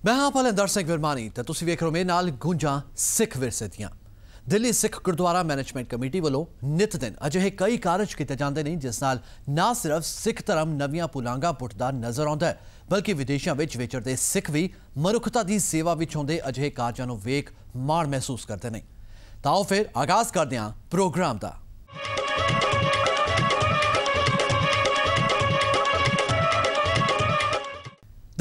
मैं हाँ ਭਲਿੰਦਰ ਸਿੰਘ ਵਿਰਮਾਨੀ ਤੇ ਤੁਸੀਂ ਵੇਖ ਰਹੇ ਹੋ ਮੇਰੇ ਨਾਲ ਗੂੰਜਾਂ ਸਿੱਖ ਵਿਰਸੇ ਦੀਆਂ। ਦਿੱਲੀ ਸਿੱਖ ਗੁਰਦੁਆਰਾ ਮੈਨੇਜਮੈਂਟ ਕਮੇਟੀ ਵੱਲੋਂ ਨਿਤ ਦਿਨ ਅਜਿਹੇ ਕਈ ਕਾਰਜ ਕੀਤੇ ਜਾਂਦੇ ਨੇ ਜਿਸ ਨਾਲ ਨਾ ਸਿਰਫ ਸਿੱਖ ਧਰਮ ਨਵੀਆਂ ਪੁਲਾਂਘਾਂ ਪੁੱਟਦਾ ਨਜ਼ਰ ਆਉਂਦਾ ਹੈ ਬਲਕਿ ਵਿਦੇਸ਼ਾਂ ਵਿੱਚ ਵਿਚਰਦੇ ਸਿੱਖ ਵੀ ਮਨੁੱਖਤਾ ਦੀ ਸੇਵਾ ਵਿੱਚ ਹੁੰਦੇ ਅਜਿਹੇ ਕਾਰਜਾਂ ਨੂੰ ਵੇਖ ਮਾਣ ਮਹਿਸੂਸ ਕਰਦੇ ਨੇ। ਤਾਂ ਆਓ ਫਿਰ ਆਗਾਜ਼ ਕਰਦੇ ਹਾਂ ਪ੍ਰੋਗਰਾਮ ਦਾ।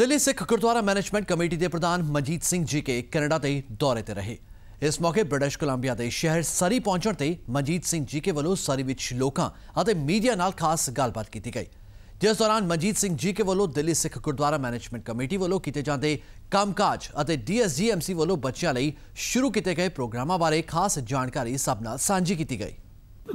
दिल्ली सिख गुरुद्वारा मैनेजमेंट कमेटी के प्रधान मनजीत सिंह जी के कैनेडा के दौरे पर रहे। इस मौके ब्रिटिश कोलंबिया के शहर सरी पहुंचने ते मनजीत सिंह जी के वलों सरी विच लोकां अते मीडिया नाल खास गलबात की गई, जिस दौरान मनजीत सिंह जी के वलों दिल्ली सिख गुरुद्वारा मैनेजमेंट कमेटी वलों किए जाते कामकाज अते DSGMC वलों बच्चों लई शुरू किए गए प्रोग्रामां बारे खास जानकारी सब नाल सांझी की गई।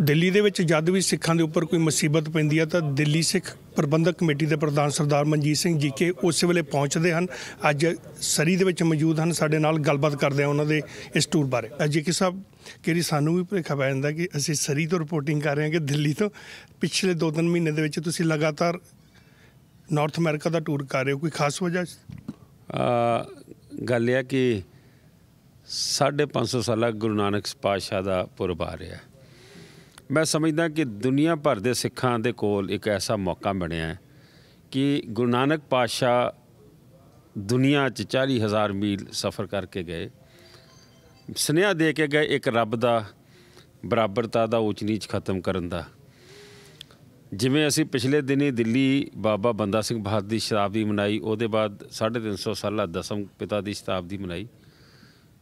ਦਿੱਲੀ ਦੇ ਵਿੱਚ ਜਦ ਵੀ ਸਿੱਖਾਂ ਦੇ ਉੱਪਰ ਕੋਈ ਮੁਸੀਬਤ ਪੈਂਦੀ ਹੈ ਤਾਂ ਦਿੱਲੀ ਸਿੱਖ ਪ੍ਰਬੰਧਕ ਕਮੇਟੀ ਦੇ ਪ੍ਰਧਾਨ ਸਰਦਾਰ ਮਨਜੀਤ ਸਿੰਘ ਜੀ ਕੇ ਉਸ ਵੇਲੇ ਪਹੁੰਚਦੇ ਹਨ। ਅੱਜ ਸਰੀ ਦੇ ਵਿੱਚ ਮੌਜੂਦ ਹਨ, ਸਾਡੇ ਨਾਲ ਗੱਲਬਾਤ ਕਰਦੇ ਆ ਉਹਨਾਂ ਦੇ ਇਸ ਟੂਰ ਬਾਰੇ। ਜੀ ਕੇ ਸਾਹਿਬ, ਕਿਹੜੀ ਸਾਨੂੰ ਵੀ ਭੁਲੇਖਾ ਪੈ ਜਾਂਦਾ ਕਿ ਅਸੀਂ ਸਰੀ ਤੋਂ ਰਿਪੋਰਟਿੰਗ ਕਰ ਰਹੇ ਹਾਂ ਕਿ ਦਿੱਲੀ ਤੋਂ ਪਿਛਲੇ 2-3 ਮਹੀਨੇ ਦੇ ਵਿੱਚ ਤੁਸੀਂ ਲਗਾਤਾਰ ਨਾਰਥ ਅਮਰੀਕਾ ਦਾ ਟੂਰ ਕਰ ਰਹੇ ਹੋ, ਕੋਈ ਖਾਸ ਵਜ੍ਹਾ? ਗੱਲ ਇਹ ਕਿ 550 ਸਾਲਾ ਗੁਰੂ ਨਾਨਕ ਪਾਤਸ਼ਾਹ ਦਾ ਪੁਰਬ ਆ ਰਿਹਾ। मैं समझदा कि दुनिया भर के सिखां दे कोल एक ऐसा मौका बनया है कि गुरु नानक पातशाह दुनिया 40,000 मील सफ़र करके गए, सुनेहा दे के गए एक रब दा बराबरता दा ऊच नीच खत्म करन दा। जिवें असी पिछले दिनी दिल्ली बाबा बंदा सिंह बहादुर की शताब्दी मनाई, उहदे बाद 350 साला दसम पिता की शताब्दी मनाई,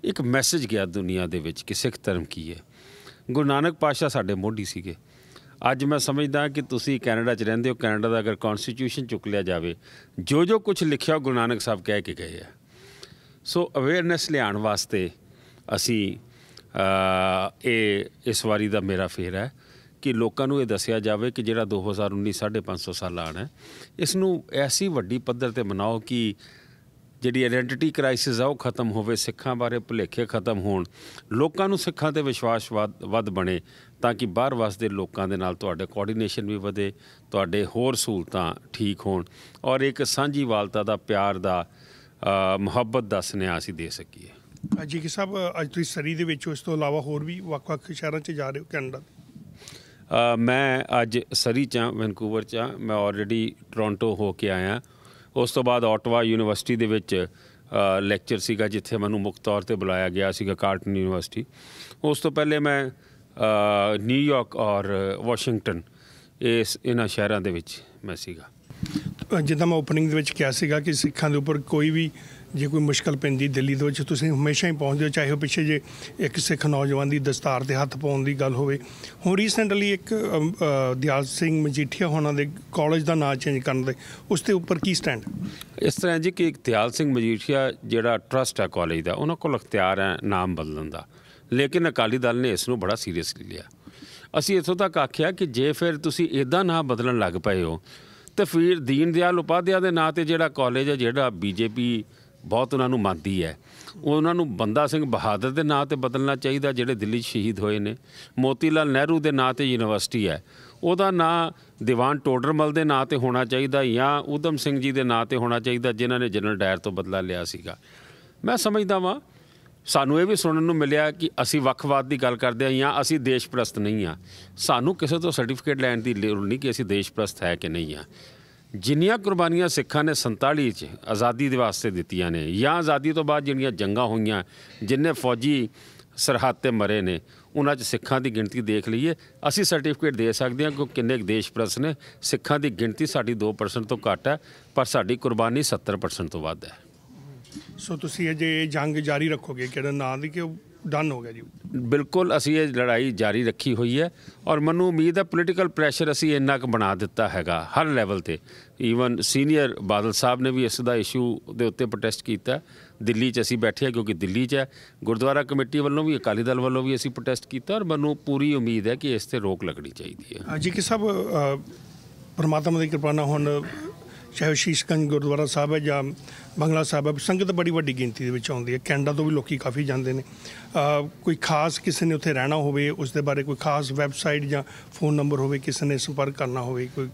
एक मैसेज गया दुनिया दे विच कि सिख धर्म की है। गुरु नानक पातशाह साडे मोढी सीगे। अज मैं समझदा कि तुसी कैनेडा च रहिंदे हो, कैनेडा का अगर कॉन्स्टिट्यूशन चुक लिया जाए, जो जो कुछ लिखिया गुरु नानक साहब कह के गए हैं। सो अवेयरनैस लियाण वास्ते असी इस वारी दा मेरा फेर है कि लोगों को यह दसिया जाए कि जिहड़ा 2019 550 साल आना है इसनूं ऐसी वड्डी पद्धर ते मनाओ कि जिहड़ी आइडेंटिटी क्राइसिस है वह खत्म होवे, सिखां बारे भुलेखे खत्म होण, लोकां नूं सिखां ते विश्वास वध बने ताकि बाहर वसदे लोकां दे नाल तुहाडे कोआर्डीनेशन भी वधे, तुहाडे होर सहूलतां ठीक होण और एक सांझीवालता दा प्यार दा मुहब्बत दा सुनेहा असीं दे सकीए। जी के साहब, अज तुसीं सरी दे विच उस तों इलावा होर भी ਵੱਖ-ਵੱਖ शहरां 'ਚ जा रहे हो कैनेडा? मैं अज सरी च वैनकूवर च मैं ऑलरेडी टोरंटो हो के आया। उस तो बाद ऑटवा यूनिवर्सिटी दे विच लैक्चर सीगा जिथे मैनूं मुख्य तौर पर बुलाया गया सीगा, कार्टन यूनिवर्सिटी। उस तो पहले मैं न्यूयॉर्क और वाशिंगटन इन्हां शहरां दे विच मैं सीगा। जिद्दां मैं ओपनिंग दे विच किहा सीगा कि सिखां दे उपर कोई भी जे कोई मुश्किल पैंदी दिल्ली दे विच तुसीं हमेशा ही पहुँचदे हो, चाहे वो पिछे जे एक सिख नौजवान की दस्तार ते हत्थ पाउण दी गल होवे। हुण रीसेंटली एक दयाल सिंह मजीठिया होना दे कॉलेज का नाम चेंज करन दे उस दे उपर की स्टैंड? इस तरह जी कि दयाल सिंह मजीठिया जिहड़ा ट्रस्ट है कॉलेज का, उन्हां कोल अख्तियार है नाम बदलण दा, लेकिन अकाली दल ने इसनूं बड़ा सीरीयसली लिया। असीं इत्थों तक आखिया कि जे फिर तुसीं इदां नाम बदलण लग पए हो तो फिर दीन दयाल उपाध्याय के नाँ से जिहड़ा कॉलेज है, जिहड़ा BJP बहुत उन्होंने मानती है, उन्होंने बंदा सिंह बहादुर के नाँ से बदलना चाहिए जिहड़े दिल्ली शहीद होए ने। मोतीलाल नेहरू के नाँ से यूनिवर्सिटी है, उसका नाँ दीवान टोडरमल के नाँ से होना चाहिए या उधम सिंह जी के नाँ से होना चाहिए जिन्होंने जनरल डायर तो बदला लिया सीगा। मैं समझदा वां सानू ये भी सुनने को मिलिया कि असी वक्खवाद की गल करते हैं या असी देशप्रस्त नहीं हाँ। सानू किसी तो सर्टिफिकेट लैण की लोड़ नहीं कि असी देशप्रस्त है कि नहीं हाँ। जिन्नियां कुर्बानियां सिखां ने 47 आज़ादी दे वास्ते दित्तियां ने या आज़ादी तो बाद जिहड़ियां जंगां होईयां जिन्ने फौजी सरहद ते मरे ने उन्हां च सिखां की गिणती देख लीए, असी सर्टिफिकेट दे सकते हैं कि किन्ने देशप्रस्त ने। सिखां की गिणती साडी 2% तो घट है पर साडी कुर्बानी 70% तो वध है। सो तुसीं अजे जंग जारी रखोगे कि ना दी कि डन हो गया जी? बिल्कुल असी ये लड़ाई जारी रखी हुई है और मैनूं उम्मीद है पोलीटिकल प्रैशर असी इन्ना क बना दिता हैगा हर लैवल ते। ईवन सीनियर बादल साहब ने भी इसका इशू के उत्ते प्रोटेस्ट किया। दिल्ली च असी बैठे क्योंकि दिल्ली च है, गुरुद्वारा कमेटी वालों भी अकाली दल वालों भी असी प्रोटेस्ट किया और मैनूं पूरी उम्मीद है कि इस ते रोक लगनी चाहिए है। जी कि साहब, परमात्मा की कृपा नाल हुण चाहे शीशगंज गुरुद्वारा साहब है या बंगला साहब है, संगत बड़ी वड्डी गिनती दे आउंदी है। कैनेडा तो भी लोग काफ़ी जाते हैं। कोई खास किसी ने उत्थे रहना होवे उस दे बारे कोई खास वैबसाइट या फोन नंबर होवे किसी ने संपर्क करना होवे कोई?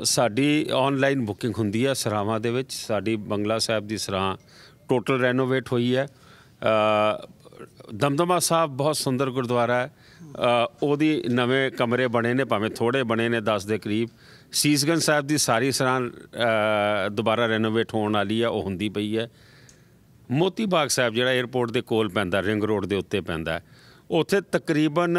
साडी ऑनलाइन बुकिंग हुंदी है सरावां दे विच। साडी बंगला साहब दी सरां ਟੋਟਲ ਰੈਨੋਵੇਟ ਹੋਈ ਹੈ। ਦਮਦਮਾ ਸਾਹਿਬ ਬਹੁਤ ਸੁੰਦਰ ਗੁਰਦੁਆਰਾ ਹੈ, ਉਹਦੀ ਨਵੇਂ ਕਮਰੇ ਬਣੇ ਨੇ, ਭਾਵੇਂ ਥੋੜ੍ਹੇ ਬਣੇ ਨੇ 10 ਦੇ ਕਰੀਬ। ਸੀਸਗੰਜ ਸਾਹਿਬ ਦੀ ਸਾਰੀ ਸਰਾਂ ਦੁਬਾਰਾ ਰੈਨੋਵੇਟ ਹੋਣ ਵਾਲੀ ਆ, ਉਹ ਹੁੰਦੀ ਪਈ ਹੈ। ਮੋਤੀ ਬਾਗ ਸਾਹਿਬ ਜਿਹੜਾ ਏਅਰਪੋਰਟ ਦੇ ਕੋਲ ਪੈਂਦਾ, ਰਿੰਗ ਰੋਡ ਦੇ ਉੱਤੇ ਪੈਂਦਾ, ਉੱਥੇ ਤਕਰੀਬਨ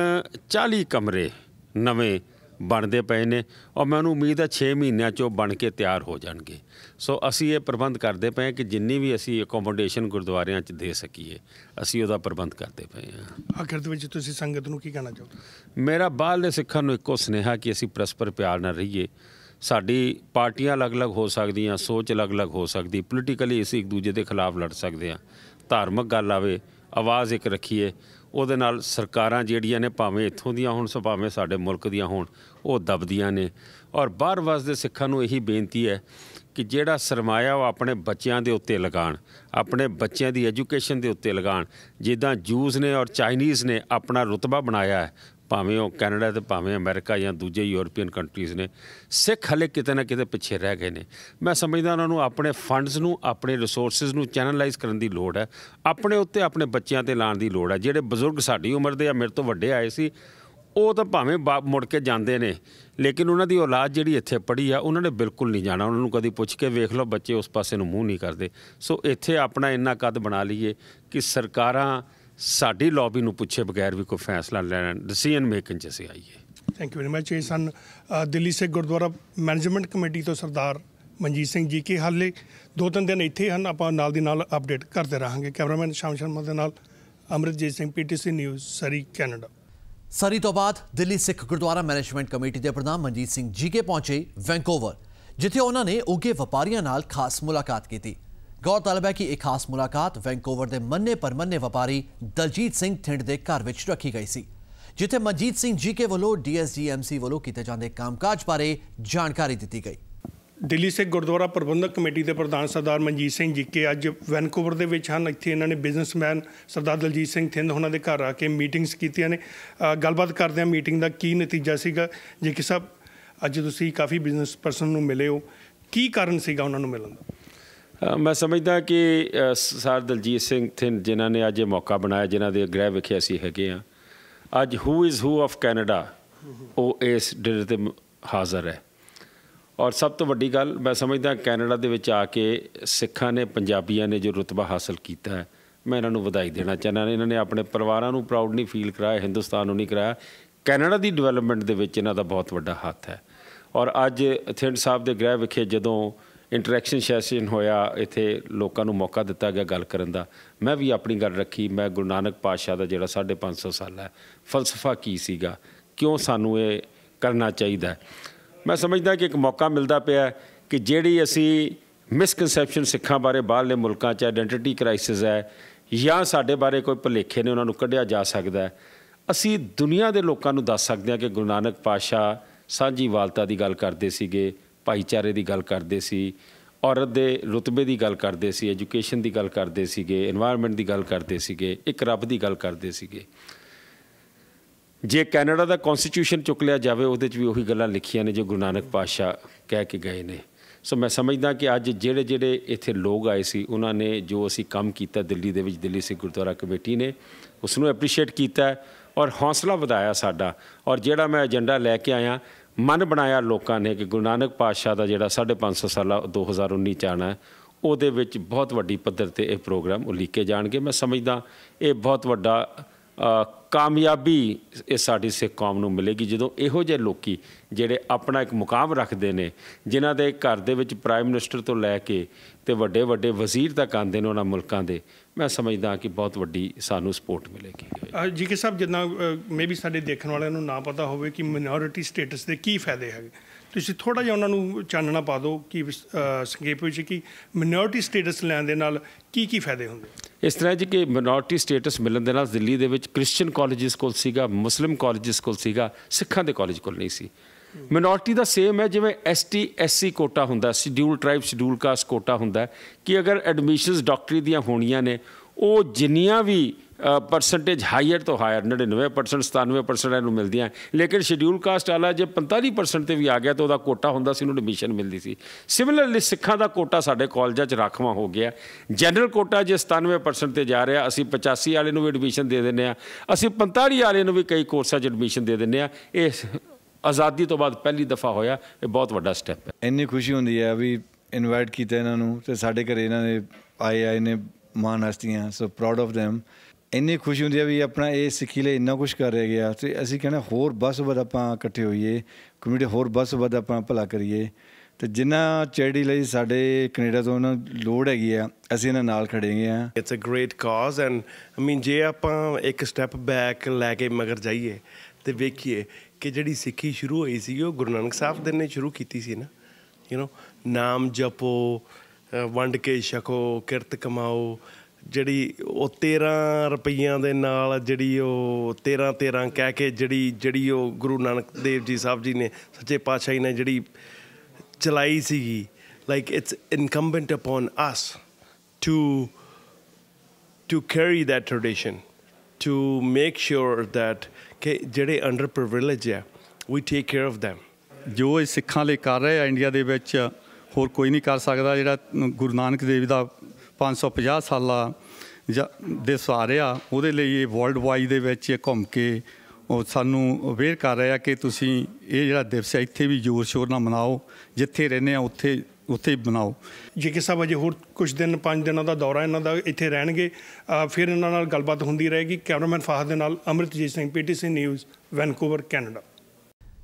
40 ਕਮਰੇ ਨਵੇਂ ਬਣਦੇ ਪਏ ਨੇ, ਔਰ ਮੈਨੂੰ ਉਮੀਦ ਹੈ 6 ਮਹੀਨਿਆਂ 'ਚ ਉਹ ਬਣ ਕੇ ਤਿਆਰ ਹੋ ਜਾਣਗੇ। ਸੋ ਅਸੀਂ ਇਹ ਪ੍ਰਬੰਧ ਕਰਦੇ ਪਏ ਕਿ ਜਿੰਨੀ ਵੀ ਅਸੀਂ ਅਕੋਮੋਡੇਸ਼ਨ ਗੁਰਦੁਆਰਿਆਂ 'ਚ ਦੇ ਸਕੀਏ, ਅਸੀਂ ਉਹਦਾ ਪ੍ਰਬੰਧ ਕਰਦੇ ਪਏ ਹਾਂ। ਆਖਿਰ ਦੇ ਵਿੱਚ ਤੁਸੀਂ ਸੰਗਤ ਨੂੰ ਕੀ ਕਹਿਣਾ ਚਾਹੋਗੇ? ਮੇਰਾ ਬਾਹਰਲੇ ਸਿੱਖਾਂ ਨੂੰ ਇੱਕੋ ਸੁਨੇਹਾ ਕਿ ਅਸੀਂ ਪਰਸਪਰ ਪਿਆਰ ਨਾਲ ਰਹੀਏ। ਸਾਡੀ ਪਾਰਟੀਆਂ ਅਲੱਗ-ਅਲੱਗ ਹੋ ਸਕਦੀਆਂ, ਸੋਚ ਅਲੱਗ-ਅਲੱਗ ਹੋ ਸਕਦੀ, ਪੋਲੀਟੀਕਲੀ ਅਸੀਂ ਇੱਕ ਦੂਜੇ ਦੇ ਖਿਲਾਫ ਲੜ ਸਕਦੇ ਹਾਂ। ਧਾਰਮਿਕ ਗੱਲ ਆਵੇ, ਆਵਾਜ਼ ਇੱਕ ਰੱਖੀਏ, ਉਹਦੇ ਨਾਲ ਸਰਕਾਰਾਂ ਜਿਹੜੀਆਂ ਨੇ, ਭਾਵੇਂ ਇੱਥੋਂ ਦੀਆਂ ਹੋਣ ਭਾਵੇਂ ਸਾਡੇ ਮੁਲਕ ਦੀਆਂ ਹੋਣ, ਉਹ ਦਬਦੀਆਂ ਨੇ। ਔਰ ਬਾਹਰ ਵਸਦੇ ਸਿੱਖਾਂ ਨੂੰ ਇਹੀ ਬੇਨਤੀ ਹੈ ਕਿ ਜਿਹੜਾ ਸਰਮਾਇਆ ਉਹ ਆਪਣੇ ਬੱਚਿਆਂ ਦੇ ਉੱਤੇ ਲਗਾਉਣ, ਆਪਣੇ ਬੱਚਿਆਂ ਦੀ ਐਜੂਕੇਸ਼ਨ ਦੇ ਉੱਤੇ ਲਗਾਉਣ। ਜਿੱਦਾਂ ਜੂਸ ਨੇ ਔਰ ਚਾਈਨੀਜ਼ ਨੇ ਆਪਣਾ ਰੁਤਬਾ ਬਣਾਇਆ ਹੈ, ਭਾਵੇਂ ਉਹ ਕੈਨੇਡਾ ਅਤੇ ਭਾਵੇਂ ਅਮਰੀਕਾ ਜਾਂ ਦੂਜੇ ਯੂਰਪੀਅਨ ਕੰਟਰੀਜ਼ ਨੇ, ਸਿੱਖ ਹਲੇ ਕਿਤੇ ਨਾ ਕਿਤੇ ਪਿੱਛੇ ਰਹਿ ਗਏ ਨੇ। ਮੈਂ ਸਮਝਦਾ ਉਹਨਾਂ ਨੂੰ ਆਪਣੇ ਫੰਡਸ ਨੂੰ, ਆਪਣੇ ਰਿਸੋਰਸਿਸ ਨੂੰ ਚੈਨਲਾਈਜ਼ ਕਰਨ ਦੀ ਲੋੜ ਹੈ, ਆਪਣੇ ਉੱਤੇ ਆਪਣੇ ਬੱਚਿਆਂ 'ਤੇ ਲਾਉਣ ਦੀ ਲੋੜ ਹੈ। ਜਿਹੜੇ ਬਜ਼ੁਰਗ ਸਾਡੀ ਉਮਰ ਦੇ ਜਾਂ ਮੇਰੇ ਤੋਂ ਵੱਡੇ ਆਏ ਸੀ, ਉਹ ਤਾਂ ਭਾਵੇਂ ਮੁੜ ਕੇ ਜਾਂਦੇ ਨੇ, ਲੇਕਿਨ ਉਹਨਾਂ ਦੀ ਔਲਾਦ ਜਿਹੜੀ ਇੱਥੇ ਪੜ੍ਹੀ ਆ, ਉਹਨਾਂ ਨੇ ਬਿਲਕੁਲ ਨਹੀਂ ਜਾਣਾ। ਉਹਨਾਂ ਨੂੰ ਕਦੀ ਪੁੱਛ ਕੇ ਵੇਖ ਲਓ, ਬੱਚੇ ਉਸ ਪਾਸੇ ਨੂੰ ਮੂੰਹ ਨਹੀਂ ਕਰਦੇ। ਸੋ ਇੱਥੇ ਆਪਣਾ ਇੰਨਾ ਕੱਦ ਬਣਾ ਲਈਏ ਕਿ ਸਰਕਾਰਾਂ ਸਾਡੀ ਲੌਬੀ ਨੂੰ ਪੁੱਛੇ ਬਗੈਰ ਵੀ ਕੋਈ ਫੈਸਲਾ ਲੈਣ, ਡਿਸੀਜਨ ਮੇਕਿੰਗ 'ਚ ਅਸੀਂ ਆਈਏ। Thank you very much. ਇਹ ਸਨ ਦਿੱਲੀ ਸਿੱਖ ਗੁਰਦੁਆਰਾ ਮੈਨੇਜਮੈਂਟ ਕਮੇਟੀ ਤੋਂ ਸਰਦਾਰ ਮਨਜੀਤ ਸਿੰਘ ਜੀ ਕੇ। ਹਾਲੇ 2-3 ਦਿਨ ਇੱਥੇ ਹਨ, ਆਪਾਂ ਨਾਲ ਦੀ ਨਾਲ ਅਪਡੇਟ ਕਰਦੇ ਰਹਾਂਗੇ। ਕੈਮਰਾਮੈਨ ਸ਼ਾਮ ਸ਼ਰਮਾ ਦੇ ਨਾਲ ਅਮਰਿਤਜੀਤ ਸਿੰਘ, PTC ਨਿਊਜ਼, ਸਰੀ, ਕੈਨੇਡਾ। ਸਰੀ ਤੋਂ ਬਾਅਦ ਦਿੱਲੀ ਸਿੱਖ ਗੁਰਦੁਆਰਾ ਮੈਨੇਜਮੈਂਟ ਕਮੇਟੀ ਦੇ ਪ੍ਰਧਾਨ ਮਨਜੀਤ ਸਿੰਘ ਜੀਕੇ ਪਹੁੰਚੇ ਵੈਂਕੂਵਰ, ਜਿੱਥੇ ਉਹਨਾਂ ਨੇ ਉੱਘੇ ਵਪਾਰੀਆਂ ਨਾਲ ਖਾਸ ਮੁਲਾਕਾਤ ਕੀਤੀ। ਗੌਰਤਲਬ ਹੈ ਕਿ ਇਹ ਖਾਸ ਮੁਲਾਕਾਤ ਵੈਂਕੂਵਰ ਦੇ ਮੰਨੇ ਪਰਮੰਨੇ ਵਪਾਰੀ ਦਲਜੀਤ ਸਿੰਘ ਥਿੰਡ ਦੇ ਘਰ ਵਿੱਚ ਰੱਖੀ ਗਈ ਸੀ, ਜਿੱਥੇ ਮਨਜੀਤ ਸਿੰਘ ਜੀਕੇ ਵੱਲੋਂ DSGMC ਵੱਲੋਂ ਕੀਤੇ ਜਾਂਦੇ ਕੰਮਕਾਜ ਬਾਰੇ ਜਾਣਕਾਰੀ ਦਿੱਤੀ ਗਈ। ਦਿੱਲੀ ਸਿੱਖ ਗੁਰਦੁਆਰਾ ਪ੍ਰਬੰਧਕ ਕਮੇਟੀ ਦੇ ਪ੍ਰਧਾਨ ਸਰਦਾਰ ਮਨਜੀਤ ਸਿੰਘ ਜੀਕੇ ਅੱਜ ਵੈਨਕੂਵਰ ਦੇ ਵਿੱਚ ਹਨ। ਇੱਥੇ ਇਹਨਾਂ ਨੇ ਬਿਜ਼ਨਸਮੈਨ ਸਰਦਾਰ ਦਲਜੀਤ ਸਿੰਘ ਥਿੰਦ ਉਹਨਾਂ ਦੇ ਘਰ ਆ ਕੇ ਮੀਟਿੰਗਸ ਕੀਤੀਆਂ ਨੇ। ਗੱਲਬਾਤ ਕਰਦੇ ਹਾਂ ਮੀਟਿੰਗ ਦਾ ਕੀ ਨਤੀਜਾ ਸੀਗਾ। ਜੀਕੇ ਸਾਹਿਬ, ਅੱਜ ਤੁਸੀਂ ਕਾਫੀ ਬਿਜ਼ਨਸ ਪਰਸਨ ਨੂੰ ਮਿਲੇ ਹੋ, ਕੀ ਕਾਰਨ ਸੀਗਾ ਉਹਨਾਂ ਨੂੰ ਮਿਲਣ ਦਾ? ਮੈਂ ਸਮਝਦਾ ਕਿ ਸਰ ਦਲਜੀਤ ਸਿੰਘ ਥਿੰਦ ਜਿਨ੍ਹਾਂ ਨੇ ਅੱਜ ਇਹ ਮੌਕਾ ਬਣਾਇਆ, ਜਿਨ੍ਹਾਂ ਦੇ ਗ੍ਰਹਿ ਵਿਖੇ ਅਸੀਂ ਹੈਗੇ ਹਾਂ, ਅੱਜ who is who of Canada, ਉਹ ਇਸ ਡਿਨਰ 'ਤੇ ਹਾਜ਼ਰ ਹੈ। ਔਰ ਸਭ ਤੋਂ ਵੱਡੀ ਗੱਲ ਮੈਂ ਸਮਝਦਾ, ਕੈਨੇਡਾ ਦੇ ਵਿੱਚ ਆ ਕੇ ਸਿੱਖਾਂ ਨੇ, ਪੰਜਾਬੀਆਂ ਨੇ ਜੋ ਰੁਤਬਾ ਹਾਸਲ ਕੀਤਾ ਹੈ, ਮੈਂ ਇਹਨਾਂ ਨੂੰ ਵਧਾਈ ਦੇਣਾ ਚਾਹੁੰਦਾ। ਇਹਨਾਂ ਨੇ ਆਪਣੇ ਪਰਿਵਾਰਾਂ ਨੂੰ ਪ੍ਰਾਊਡ ਨਹੀਂ ਫੀਲ ਕਰਾਇਆ, ਹਿੰਦੁਸਤਾਨ ਨੂੰ ਨਹੀਂ ਕਰਾਇਆ, ਕੈਨੇਡਾ ਦੀ ਡਿਵੈਲਪਮੈਂਟ ਦੇ ਵਿੱਚ ਇਹਨਾਂ ਦਾ ਬਹੁਤ ਵੱਡਾ ਹੱਥ ਹੈ। ਔਰ ਅੱਜ ਥਿੰਡ ਸਾਹਿਬ ਦੇ ਗ੍ਰਹਿ ਵਿਖੇ ਜਦੋਂ ਇੰਟਰੈਕਸ਼ਨ ਸੈਸ਼ਨ ਹੋਇਆ, ਇੱਥੇ ਲੋਕਾਂ ਨੂੰ ਮੌਕਾ ਦਿੱਤਾ ਗਿਆ ਗੱਲ ਕਰਨ ਦਾ, ਮੈਂ ਵੀ ਆਪਣੀ ਗੱਲ ਰੱਖੀ। ਮੈਂ ਗੁਰੂ ਨਾਨਕ ਪਾਤਸ਼ਾਹ ਦਾ ਜਿਹੜਾ 550 ਸਾਲ ਹੈ ਫਲਸਫਾ ਕੀ ਸੀਗਾ, ਕਿਉਂ ਸਾਨੂੰ ਇਹ ਕਰਨਾ ਚਾਹੀਦਾ। ਮੈਂ ਸਮਝਦਾ ਕਿ ਇੱਕ ਮੌਕਾ ਮਿਲਦਾ ਪਿਆ ਕਿ ਜਿਹੜੀ ਅਸੀਂ ਮਿਸਕਨਸੈਪਸ਼ਨ ਸਿੱਖਾਂ ਬਾਰੇ ਬਾਹਰਲੇ ਮੁਲਕਾਂ 'ਚ ਆਈਡੈਂਟੀਟੀ ਕ੍ਰਾਈਸਿਸ ਹੈ, ਜਾਂ ਸਾਡੇ ਬਾਰੇ ਕੋਈ ਭੁਲੇਖੇ ਨੇ, ਉਹਨਾਂ ਨੂੰ ਕੱਢਿਆ ਜਾ ਸਕਦਾ। ਅਸੀਂ ਦੁਨੀਆ ਦੇ ਲੋਕਾਂ ਨੂੰ ਦੱਸ ਸਕਦੇ ਹਾਂ ਕਿ ਗੁਰੂ ਨਾਨਕ ਪਾਤਸ਼ਾਹ ਸਾਂਝੀਵਾਲਤਾ ਦੀ ਗੱਲ ਕਰਦੇ ਸੀਗੇ, ਭਾਈਚਾਰੇ ਦੀ ਗੱਲ ਕਰਦੇ ਸੀ, ਔਰਤ ਦੇ ਰੁਤਬੇ ਦੀ ਗੱਲ ਕਰਦੇ ਸੀ, ਐਜੂਕੇਸ਼ਨ ਦੀ ਗੱਲ ਕਰਦੇ ਸੀਗੇ, ਇਨਵਾਇਰਨਮੈਂਟ ਦੀ ਗੱਲ ਕਰਦੇ ਸੀਗੇ, ਇੱਕ ਰੱਬ ਦੀ ਗੱਲ ਕਰਦੇ ਸੀਗੇ। ਜੇ ਕੈਨੇਡਾ ਦਾ ਕੌਨਸਟੀਟਿਊਸ਼ਨ ਚੁੱਕ ਲਿਆ ਜਾਵੇ, ਉਹਦੇ 'ਚ ਵੀ ਉਹੀ ਗੱਲਾਂ ਲਿਖੀਆਂ ਨੇ ਜੋ ਗੁਰੂ ਨਾਨਕ ਪਾਤਸ਼ਾਹ ਕਹਿ ਕੇ ਗਏ ਨੇ। ਸੋ ਮੈਂ ਸਮਝਦਾ ਕਿ ਅੱਜ ਜਿਹੜੇ ਇੱਥੇ ਲੋਕ ਆਏ ਸੀ, ਉਹਨਾਂ ਨੇ ਜੋ ਅਸੀਂ ਕੰਮ ਕੀਤਾ ਦਿੱਲੀ ਦੇ ਵਿੱਚ, ਦਿੱਲੀ ਸਿੱਖ ਗੁਰਦੁਆਰਾ ਕਮੇਟੀ ਨੇ ਉਸ ਨੂੰ ਐਪਰੀਸ਼ੀਏਟ ਕੀਤਾ ਔਰ ਹੌਸਲਾ ਵਧਾਇਆ ਸਾਡਾ। ਔਰ ਜਿਹੜਾ ਮੈਂ ਏਜੰਡਾ ਲੈ ਕੇ ਆਇਆ, ਮਨ ਬਣਾਇਆ ਲੋਕਾਂ ਨੇ ਕਿ ਗੁਰੂ ਨਾਨਕ ਪਾਤਸ਼ਾਹ ਦਾ ਜਿਹੜਾ 550 ਸਾਲਾ 2019 'ਚ ਆਉਣਾ ਹੈ, ਉਹਦੇ ਵਿੱਚ ਬਹੁਤ ਵੱਡੀ ਪੱਧਰ 'ਤੇ ਇਹ ਪ੍ਰੋਗਰਾਮ ਉਲੀਕੇ ਜਾਣਗੇ। ਮੈਂ ਸਮਝਦਾ ਇਹ ਬਹੁਤ ਵੱਡਾ ਕਾਮਯਾਬੀ ਇਹ ਸਾਡੀ ਸਿੱਖ ਕੌਮ ਨੂੰ ਮਿਲੇਗੀ, ਜਦੋਂ ਇਹੋ ਜਿਹੇ ਲੋਕੀ ਜਿਹੜੇ ਆਪਣਾ ਇੱਕ ਮੁਕਾਮ ਰੱਖਦੇ ਨੇ, ਜਿਨ੍ਹਾਂ ਦੇ ਘਰ ਦੇ ਵਿੱਚ ਪ੍ਰਾਈਮ ਮਿਨਿਸਟਰ ਤੋਂ ਲੈ ਕੇ ਤੇ ਵੱਡੇ ਵੱਡੇ ਵਜ਼ੀਰ ਤੱਕ ਆਉਂਦੇ ਨੇ ਉਹਨਾਂ ਮੁਲਕਾਂ ਦੇ, ਮੈਂ ਸਮਝਦਾ ਕਿ ਬਹੁਤ ਵੱਡੀ ਸਾਨੂੰ ਸਪੋਰਟ ਮਿਲੇਗੀ। ਜੀਕੇ ਸਾਹਿਬ, ਜਿੱਦਾਂ ਮੇ ਵੀ ਸਾਡੇ ਦੇਖਣ ਵਾਲਿਆਂ ਨੂੰ ਨਾ ਪਤਾ ਹੋਵੇ ਕਿ ਮਿਨੋਰਿਟੀ ਸਟੇਟਸ ਦੇ ਕੀ ਫਾਇਦੇ ਹੈਗੇ, ਤੁਸੀਂ ਥੋੜ੍ਹਾ ਜਿਹਾ ਉਹਨਾਂ ਨੂੰ ਚਾਨਣਾ ਪਾ ਦਿਓ ਕਿ ਸੰਖੇਪ ਵਿੱਚ ਕਿ ਮਿਨੋਰਿਟੀ ਸਟੇਟਸ ਲੈਣ ਦੇ ਨਾਲ ਕੀ ਕੀ ਫਾਇਦੇ ਹੁੰਦੇ। ਇਸ ਤਰ੍ਹਾਂ ਜੀ ਕਿ ਮਿਨੋਰਿਟੀ ਸਟੇਟਸ ਮਿਲਣ ਦੇ ਨਾਲ ਦਿੱਲੀ ਦੇ ਵਿੱਚ ਕ੍ਰਿਸਚੀਅਨ ਕਾਲਜਿਸ ਕੋਲ ਸੀਗਾ, ਮੁਸਲਿਮ ਕਾਲਜਿਸ ਕੋਲ ਸੀਗਾ, ਸਿੱਖਾਂ ਦੇ ਕਾਲਜ ਕੋਲ ਨਹੀਂ ਸੀ। ਮਿਨੋਰਿਟੀ ਦਾ ਸੇਮ ਹੈ ਜਿਵੇਂ ST SC ਕੋਟਾ ਹੁੰਦਾ, schedule tribe schedule caste quota ਹੁੰਦਾ, ਕਿ ਅਗਰ ਐਡਮਿਸ਼ਨਸ ਡਾਕਟਰੀ ਦੀਆਂ ਹੋਣੀਆਂ ਨੇ, ਉਹ ਜਿੰਨੀਆਂ ਵੀ परसेंटेज हायर तो हायर 99% 97% ਇਹਨੂੰ ਮਿਲਦੀਆਂ ਲੇਕਿਨ ਸ਼ਡਿਊਲ ਕਾਸਟ ਵਾਲਾ ਜੇ 45% ਤੇ ਵੀ ਆ ਗਿਆ ਤਾਂ ਉਹਦਾ ਕੋਟਾ ਹੁੰਦਾ ਸੀ, ਉਹਨੂੰ ਐਡਮਿਸ਼ਨ ਮਿਲਦੀ ਸੀ। ਸਿਮਿਲਰਲੀ ਸਿੱਖਾਂ ਦਾ ਕੋਟਾ ਸਾਡੇ ਕਾਲਜਾਂ 'ਚ ਰਾਖਵਾਂ ਹੋ ਗਿਆ। ਜਨਰਲ ਕੋਟਾ ਜੇ 97% ਤੇ ਜਾ ਰਿਹਾ, ਅਸੀਂ 85 ਵਾਲੇ ਨੂੰ ਵੀ ਐਡਮਿਸ਼ਨ ਦੇ ਦਿੰਦੇ ਹਾਂ, ਅਸੀਂ 45 ਵਾਲੇ ਨੂੰ ਵੀ ਕਈ ਕੋਰਸਾਂ 'ਚ ਐਡਮਿਸ਼ਨ ਦੇ ਦਿੰਦੇ ਹਾਂ। ਇਹ ਆਜ਼ਾਦੀ ਤੋਂ ਬਾਅਦ ਪਹਿਲੀ ਦਫਾ ਹੋਇਆ, ਇਹ ਬਹੁਤ ਵੱਡਾ ਸਟੈਪ ਹੈ। ਇੰਨੀ ਖੁਸ਼ੀ ਹੁੰਦੀ ਹੈ ਵੀ ਇਨਵਾਈਟ ਕੀਤਾ ਇਹਨਾਂ ਨੂੰ ਅਤੇ ਸਾਡੇ ਘਰ ਇਹਨਾਂ ਨੇ ਆਏ ਨੇ ਮਹਾਨ ਹਸਤੀਆਂ, ਸੋ ਪ੍ਰਾਊਡ ਆਫ ਦੈਮ। ਇੰਨੀ ਖੁਸ਼ੀ ਹੁੰਦੀ ਹੈ ਵੀ ਆਪਣਾ ਇਹ ਸਿੱਖੀ ਲਈ ਇੰਨਾ ਕੁਛ ਕਰ ਰਿਹਾ ਗਿਆ ਅਤੇ ਅਸੀਂ ਕਹਿੰਦੇ ਹੋਰ ਵੱਧ ਤੋਂ ਵੱਧ ਆਪਾਂ ਇਕੱਠੇ ਹੋਈਏ, ਕਮਿਊਨਿਟੀ ਹੋਰ ਵੱਧ ਤੋਂ ਵੱਧ ਆਪਾਂ ਭਲਾ ਕਰੀਏ ਅਤੇ ਜਿੰਨਾ ਚੈਰਿਟੀ ਲਈ ਸਾਡੇ ਕੈਨੇਡਾ ਤੋਂ ਉਹਨਾਂ ਲੋੜ ਹੈਗੀ ਆ, ਅਸੀਂ ਇਹਨਾਂ ਨਾਲ ਖੜੇ ਹੈਗੇ ਹਾਂ। It's a great cause and I mean ਜੇ ਆਪਾਂ ਇੱਕ ਸਟੈਪ ਬੈਕ ਲੈ ਕੇ ਮਗਰ ਜਾਈਏ ਅਤੇ ਵੇਖੀਏ ਕਿ ਜਿਹੜੀ ਸਿੱਖੀ ਸ਼ੁਰੂ ਹੋਈ ਸੀ ਉਹ ਗੁਰੂ ਨਾਨਕ ਸਾਹਿਬ ਨੇ ਸ਼ੁਰੂ ਕੀਤੀ ਸੀ ਨਾ। ਨਾਮ ਜਪੋ, ਵੰਡ ਕੇ ਛਕੋ, ਕਿਰਤ ਕਮਾਓ, ਜਿਹੜੀ ਉਹ 13 ਰੁਪਈਆਂ ਦੇ ਨਾਲ ਜਿਹੜੀ ਉਹ 13 ਕਹਿ ਕੇ ਜਿਹੜੀ ਉਹ ਗੁਰੂ ਨਾਨਕ ਦੇਵ ਜੀ ਸਾਹਿਬ ਜੀ ਨੇ ਸੱਚੇ ਪਾਤਸ਼ਾਹੀ ਨੇ ਜਿਹੜੀ ਚਲਾਈ ਸੀਗੀ, like it's incumbent upon us to carry that tradition, to make sure that ਕਿ ਜਿਹੜੇ ਅੰਡਰ ਪ੍ਰਿਵਿਲੇਜ ਆ we take care of them. ਜੋ ਇਹ ਸਿੱਖਾਂ ਲਈ ਕਰ ਰਹੇ ਆ ਇੰਡੀਆ ਦੇ ਵਿੱਚ ਹੋਰ ਕੋਈ ਨਹੀਂ ਕਰ ਸਕਦਾ। ਜਿਹੜਾ ਗੁਰੂ ਨਾਨਕ ਦੇਵ ਦਾ 550 ਸਾਲਾ ਦੇ ਸਹਾਰੇ ਆ, ਉਹਦੇ ਲਈ ਇਹ ਵਰਲਡ ਵਾਈਡ ਦੇ ਵਿੱਚ ਘੁੰਮ ਕੇ ਉਹ ਸਾਨੂੰ ਅਵੇਅਰ ਕਰ ਰਹੇ ਆ ਕਿ ਤੁਸੀਂ ਇਹ ਜਿਹੜਾ ਦਿਵਸ ਹੈ ਇੱਥੇ ਵੀ ਜ਼ੋਰ ਸ਼ੋਰ ਨਾਲ ਮਨਾਓ, ਜਿੱਥੇ ਰਹਿੰਦੇ ਆ ਉੱਥੇ ਹੀ ਬਣਾਓ। ਜੀਕੇ ਸਾਹਿਬ ਅਜੇ ਹੋਰ ਕੁਝ ਦਿਨ 5 ਦਿਨਾਂ ਦਾ ਦੌਰਾ ਇਹਨਾਂ ਦਾ ਇੱਥੇ ਰਹਿਣਗੇ, ਫਿਰ ਇਹਨਾਂ ਨਾਲ ਗੱਲਬਾਤ ਹੁੰਦੀ ਰਹੇਗੀ। ਕੈਮਰਾਮੈਨ ਫਾਹਦ ਦੇ ਨਾਲ Amritjit Singh, PTC news, Vancouver, Canada.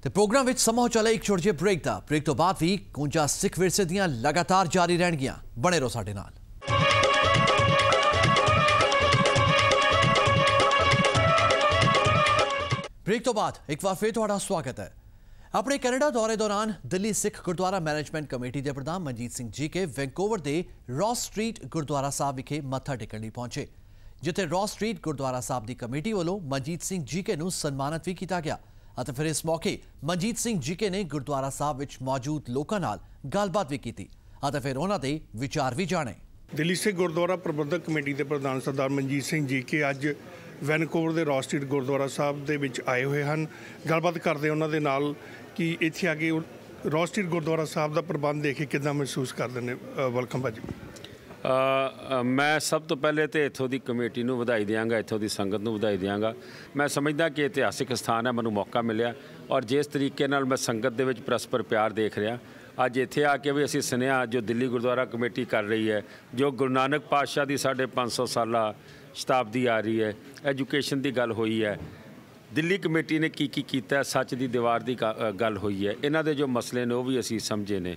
ਤੇ ਪ੍ਰੋਗਰਾਮ ਵਿੱਚ ਸਮਾਂ ਚੱਲੇ ਇੱਕ ਛੋਟੇ ਜਿਹੇ ਬ੍ਰੇਕ ਦਾ। ਬ੍ਰੇਕ ਤੋਂ ਬਾਅਦ ਵੀ ਕੁੰਜਾ ਸਿੱਖ ਵਿਰਸੇ ਦੀਆਂ ਲਗਾਤਾਰ ਜਾਰੀ ਰਹਿਣਗੀਆਂ। ਬਣੇ ਰਹੋ ਸਾਡੇ ਨਾਲ। ਬ੍ਰੇਕ ਤੋਂ ਬਾਅਦ ਇੱਕ ਵਾਰ ਫਿਰ ਤੁਹਾਡਾ ਸਵਾਗਤ ਹੈ। ਆਪਣੇ ਕੈਨੇਡਾ ਦੌਰੇ ਦੌਰਾਨ ਦਿੱਲੀ ਸਿੱਖ ਗੁਰਦੁਆਰਾ ਮੈਨੇਜਮੈਂਟ ਕਮੇਟੀ ਦੇ ਪ੍ਰਧਾਨ ਮਨਜੀਤ ਸਿੰਘ ਜੀਕੇ ਵੈਨਕੂਵਰ ਦੇ ਰੌਸ ਸਟਰੀਟ ਗੁਰਦੁਆਰਾ ਸਾਹਿਬ ਵਿਖੇ ਮੱਥਾ ਟੇਕਣ ਲਈ ਪਹੁੰਚੇ, ਜਿੱਥੇ ਰੌਸ ਸਟਰੀਟ ਗੁਰਦੁਆਰਾ ਸਾਹਿਬ ਦੀ ਕਮੇਟੀ ਵੱਲੋਂ ਮਨਜੀਤ ਸਿੰਘ ਜੀਕੇ ਨੂੰ ਸਨਮਾਨਿਤ ਵੀ ਕੀਤਾ ਗਿਆ। ਅਤੇ ਫਿਰ ਇਸ ਮੌਕੇ ਮਨਜੀਤ ਸਿੰਘ ਜੀਕੇ ਨੇ ਗੁਰਦੁਆਰਾ ਸਾਹਿਬ ਵਿੱਚ ਮੌਜੂਦ ਲੋਕਾਂ ਨਾਲ ਗੱਲਬਾਤ ਵੀ ਕੀਤੀ ਅਤੇ ਫਿਰ ਉਹਨਾਂ ਦੇ ਵਿਚਾਰ ਵੀ ਜਾਣੇ। ਦਿੱਲੀ ਸਿੱਖ ਗੁਰਦੁਆਰਾ ਪ੍ਰਬੰਧਕ ਕਮੇਟੀ ਦੇ ਪ੍ਰਧਾਨ ਸਰਦਾਰ ਮਨਜੀਤ ਸਿੰਘ ਜੀਕੇ ਅੱਜ ਵੈਨਕੂਵਰ ਦੇ ਰੌਸ ਸਟਰੀਟ ਗੁਰਦੁਆਰਾ ਸਾਹਿਬ ਦੇ ਵਿੱਚ ਆਏ ਹੋਏ ਹਨ। ਗੱਲਬਾਤ ਕਰਦੇ ਉਹਨਾਂ ਦੇ ਨਾਲ ਕਿ ਇੱਥੇ ਆ ਕੇ ਰੌਸ ਸਟਰੀਟ ਗੁਰਦੁਆਰਾ ਸਾਹਿਬ ਦਾ ਪ੍ਰਬੰਧ ਦੇਖ ਕੇ ਕਿੱਦਾਂ ਮਹਿਸੂਸ ਕਰਦੇ ਨੇ। ਵੈਲਕਮ ਭਾਜੀ। ਮੈਂ ਸਭ ਤੋਂ ਪਹਿਲੇ ਤਾਂ ਇੱਥੋਂ ਦੀ ਕਮੇਟੀ ਨੂੰ ਵਧਾਈ ਦਿਆਂਗਾ, ਇੱਥੋਂ ਦੀ ਸੰਗਤ ਨੂੰ ਵਧਾਈ ਦਿਆਂਗਾ। ਮੈਂ ਸਮਝਦਾ ਕਿ ਇਤਿਹਾਸਿਕ ਸਥਾਨ ਹੈ, ਮੈਨੂੰ ਮੌਕਾ ਮਿਲਿਆ ਔਰ ਜਿਸ ਤਰੀਕੇ ਨਾਲ ਮੈਂ ਸੰਗਤ ਦੇ ਵਿੱਚ ਪਰਸਪਰ ਪਿਆਰ ਦੇਖ ਰਿਹਾ, ਅੱਜ ਇੱਥੇ ਆ ਕੇ ਵੀ ਅਸੀਂ ਸੁਣਿਆ ਜੋ ਦਿੱਲੀ ਗੁਰਦੁਆਰਾ ਕਮੇਟੀ ਕਰ ਰਹੀ ਹੈ, ਜੋ ਗੁਰੂ ਨਾਨਕ ਪਾਤਸ਼ਾਹ ਦੀ 550 ਸਾਲਾ ਸ਼ਤਾਬਦੀ ਆ ਰਹੀ ਹੈ, ਐਜੂਕੇਸ਼ਨ ਦੀ ਗੱਲ ਹੋਈ ਹੈ, ਦਿੱਲੀ ਕਮੇਟੀ ਨੇ ਕੀ ਕੀਤਾ, ਸੱਚ ਦੀ ਦੀਵਾਰ ਦੀ ਗੱਲ ਹੋਈ ਹੈ, ਇਹਨਾਂ ਦੇ ਜੋ ਮਸਲੇ ਨੇ ਉਹ ਵੀ ਅਸੀਂ ਸਮਝੇ ਨੇ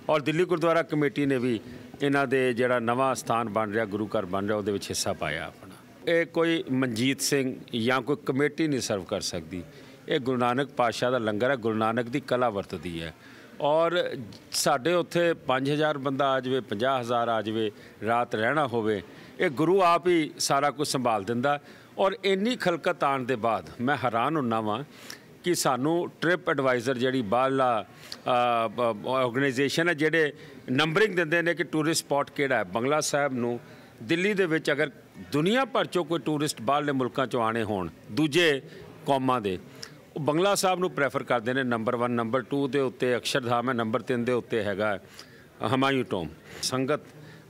ਔਰ ਦਿੱਲੀ ਗੁਰਦੁਆਰਾ ਕਮੇਟੀ ਨੇ ਵੀ ਇਹਨਾਂ ਦੇ ਜਿਹੜਾ ਨਵਾਂ ਸਥਾਨ ਬਣ ਰਿਹਾ, ਗੁਰੂ ਘਰ ਬਣ ਰਿਹਾ, ਉਹਦੇ ਵਿੱਚ ਹਿੱਸਾ ਪਾਇਆ ਆਪਣਾ। ਇਹ ਕੋਈ ਮਨਜੀਤ ਸਿੰਘ ਜਾਂ ਕੋਈ ਕਮੇਟੀ ਨਹੀਂ ਸਰਵ ਕਰ ਸਕਦੀ, ਇਹ ਗੁਰੂ ਨਾਨਕ ਪਾਤਸ਼ਾਹ ਦਾ ਲੰਗਰ ਹੈ, ਗੁਰੂ ਨਾਨਕ ਦੀ ਕਲਾ ਵਰਤਦੀ ਹੈ ਔਰ ਸਾਡੇ ਉੱਥੇ 5000 ਬੰਦਾ ਆ ਜਾਵੇ, 50000 ਆ ਜਾਵੇ, ਰਾਤ ਰਹਿਣਾ ਹੋਵੇ, ਇਹ ਗੁਰੂ ਆਪ ਹੀ ਸਾਰਾ ਕੁਝ ਸੰਭਾਲ ਦਿੰਦਾ। ਔਰ ਇੰਨੀ ਖਲਕਤ ਆਉਣ ਦੇ ਬਾਅਦ ਮੈਂ ਹੈਰਾਨ ਹੁੰਦਾ ਵਾਂ ਕਿ ਸਾਨੂੰ ਟ੍ਰਿਪ ਐਡਵਾਈਜ਼ਰ ਜਿਹੜੀ ਬਾਹਰਲਾ ਆਰਗੇਨਾਈਜੇਸ਼ਨ ਹੈ, ਜਿਹੜੇ ਨੰਬਰਿੰਗ ਦਿੰਦੇ ਨੇ ਕਿ ਟੂਰਿਸਟ ਸਪੌਟ ਕਿਹੜਾ ਹੈ, ਬੰਗਲਾ ਸਾਹਿਬ ਨੂੰ ਦਿੱਲੀ ਦੇ ਵਿੱਚ ਅਗਰ ਦੁਨੀਆ ਭਰ 'ਚੋਂ ਕੋਈ ਟੂਰਿਸਟ ਬਾਹਰਲੇ ਮੁਲਕਾਂ 'ਚੋਂ ਆਣੇ ਹੋਣ, ਦੂਜੇ ਕੌਮਾਂ ਦੇ, ਉਹ ਬੰਗਲਾ ਸਾਹਿਬ ਨੂੰ ਪ੍ਰੈਫਰ ਕਰਦੇ ਨੇ। ਨੰਬਰ 1, ਨੰਬਰ 2 ਦੇ ਉੱਤੇ ਅਕਸ਼ਰਧਾਮ ਹੈ, ਨੰਬਰ 3 ਦੇ ਉੱਤੇ ਹੈਗਾ ਹਮਾਯੂ ਟੋਮ। ਸੰਗਤ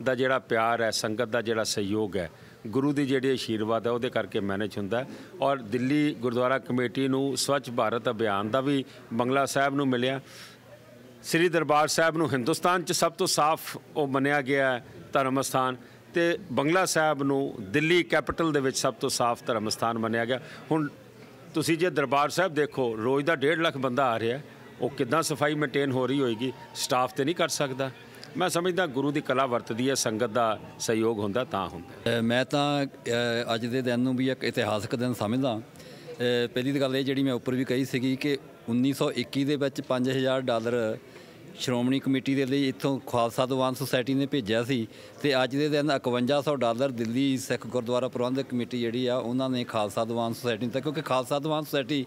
ਦਾ ਜਿਹੜਾ ਪਿਆਰ ਹੈ, ਸੰਗਤ ਦਾ ਜਿਹੜਾ ਸਹਿਯੋਗ ਹੈ, ਗੁਰੂ ਦੀ ਜਿਹੜੀ ਆਸ਼ੀਰਵਾਦ ਹੈ, ਉਹਦੇ ਕਰਕੇ ਮੈਨੇਜ ਹੁੰਦਾ। ਔਰ ਦਿੱਲੀ ਗੁਰਦੁਆਰਾ ਕਮੇਟੀ ਨੂੰ ਸਵੱਛ ਭਾਰਤ ਅਭਿਆਨ ਦਾ ਵੀ ਬੰਗਲਾ ਸਾਹਿਬ ਨੂੰ ਮਿਲਿਆ। ਸ੍ਰੀ ਦਰਬਾਰ ਸਾਹਿਬ ਨੂੰ ਹਿੰਦੁਸਤਾਨ 'ਚ ਸਭ ਤੋਂ ਸਾਫ਼ ਉਹ ਮੰਨਿਆ ਗਿਆ ਧਰਮ ਅਸਥਾਨ, ਅਤੇ ਬੰਗਲਾ ਸਾਹਿਬ ਨੂੰ ਦਿੱਲੀ ਕੈਪੀਟਲ ਦੇ ਵਿੱਚ ਸਭ ਤੋਂ ਸਾਫ਼ ਧਰਮ ਅਸਥਾਨ ਮੰਨਿਆ ਗਿਆ। ਹੁਣ ਤੁਸੀਂ ਜੇ ਦਰਬਾਰ ਸਾਹਿਬ ਦੇਖੋ, ਰੋਜ਼ ਦਾ 1.5 ਲੱਖ ਬੰਦਾ ਆ ਰਿਹਾ, ਉਹ ਕਿੱਦਾਂ ਸਫਾਈ ਮੇਨਟੇਨ ਹੋ ਰਹੀ ਹੋਏਗੀ, ਸਟਾਫ ਤੇ ਨਹੀਂ ਕਰ ਸਕਦਾ। ਮੈਂ ਸਮਝਦਾ ਗੁਰੂ ਦੀ ਕਲਾ ਵਰਤਦੀ ਹੈ, ਸੰਗਤ ਦਾ ਸਹਿਯੋਗ ਹੁੰਦਾ ਤਾਂ ਹੁੰਦਾ। ਮੈਂ ਤਾਂ ਅੱਜ ਦੇ ਦਿਨ ਨੂੰ ਵੀ ਇੱਕ ਇਤਿਹਾਸਕ ਦਿਨ ਸਮਝਦਾ। ਪਹਿਲੀ ਤਾਂ ਗੱਲ ਇਹ ਜਿਹੜੀ ਮੈਂ ਉੱਪਰ ਵੀ ਕਹੀ ਸੀਗੀ ਕਿ 1921 ਦੇ ਵਿੱਚ $5000 ਸ਼੍ਰੋਮਣੀ ਕਮੇਟੀ ਦੇ ਲਈ ਇੱਥੋਂ ਖਾਲਸਾ ਦੀਵਾਨ ਸੁਸਾਇਟੀ ਨੇ ਭੇਜਿਆ ਸੀ, ਅਤੇ ਅੱਜ ਦੇ ਦਿਨ $5100 ਦਿੱਲੀ ਸਿੱਖ ਗੁਰਦੁਆਰਾ ਪ੍ਰਬੰਧਕ ਕਮੇਟੀ ਜਿਹੜੀ ਆ ਉਹਨਾਂ ਨੇ ਖਾਲਸਾ ਦੀਵਾਨ ਸੁਸਾਇਟੀ ਨੂੰ ਦਿੱਤਾ, ਕਿਉਂਕਿ ਖਾਲਸਾ ਦੀਵਾਨ ਸੁਸਾਇਟੀ